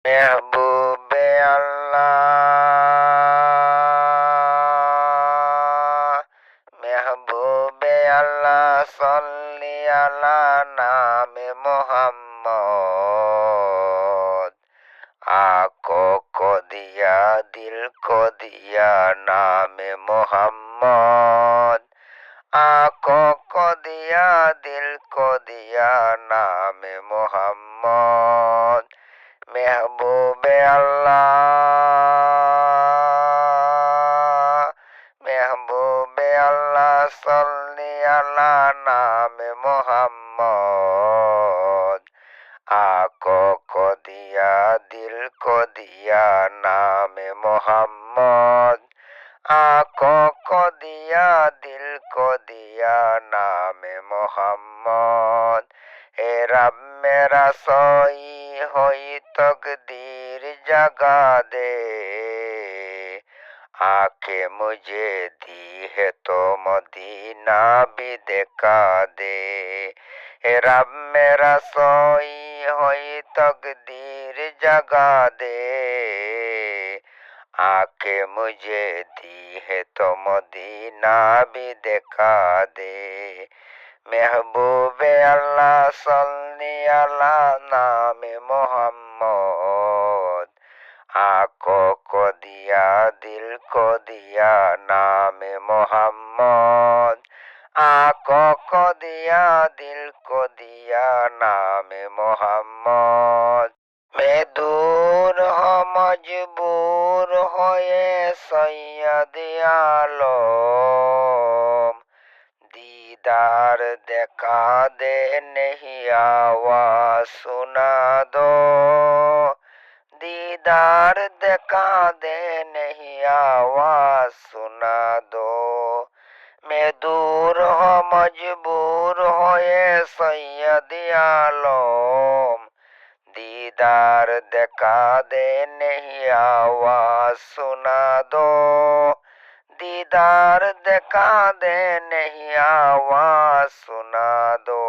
মেহবুবে আল্লাহ, মেহবুবে আল্লাহ, সল্লি আলা নামে মোহাম্মদ। আঁখো को दिया दिल को दिया नामे मोहम्मद। आंखों को दिया दिल को दिया नामे मोहम्मद। মেহবুবে আল্লাহ, মেহবুবে আল্লাহ, সল্লি আলা নামে মোহাম্মদ। आंखों को दिया दिल को दिया नामे मोहम्मद। आंखों को दिया दिल को दिया नामे मोहम्मद। हे रब मेरा सोई होई तकदीर जगा दे, आके मुझे दी है तो मदीना भी दिखा दे। हे रब मेरा सोई होई तकदीर जगा दे, आके मुझे दी है तो मदीना भी दिखा दे। मेहबूबे अल्लाह सल्ली अला नामे मोहम्मद। आंखों को दिया दिल को दिया नामे मोहम्मद। आंखों को दिया दिल को दिया नामे मोहम्मद। मैं दूर हो मजबूर हो ये सैयद आलम, दीदार देखा दे नहीं आवाज सुना दो। दीदार देखा दे नहीं आवाज सुना दो। मैं दूर हो मजबूर हो ये सैयद आलम, दीदार देखा दे नहीं आवाज सुना दो। दीदार देखा दे नहीं आवाज सुना दो।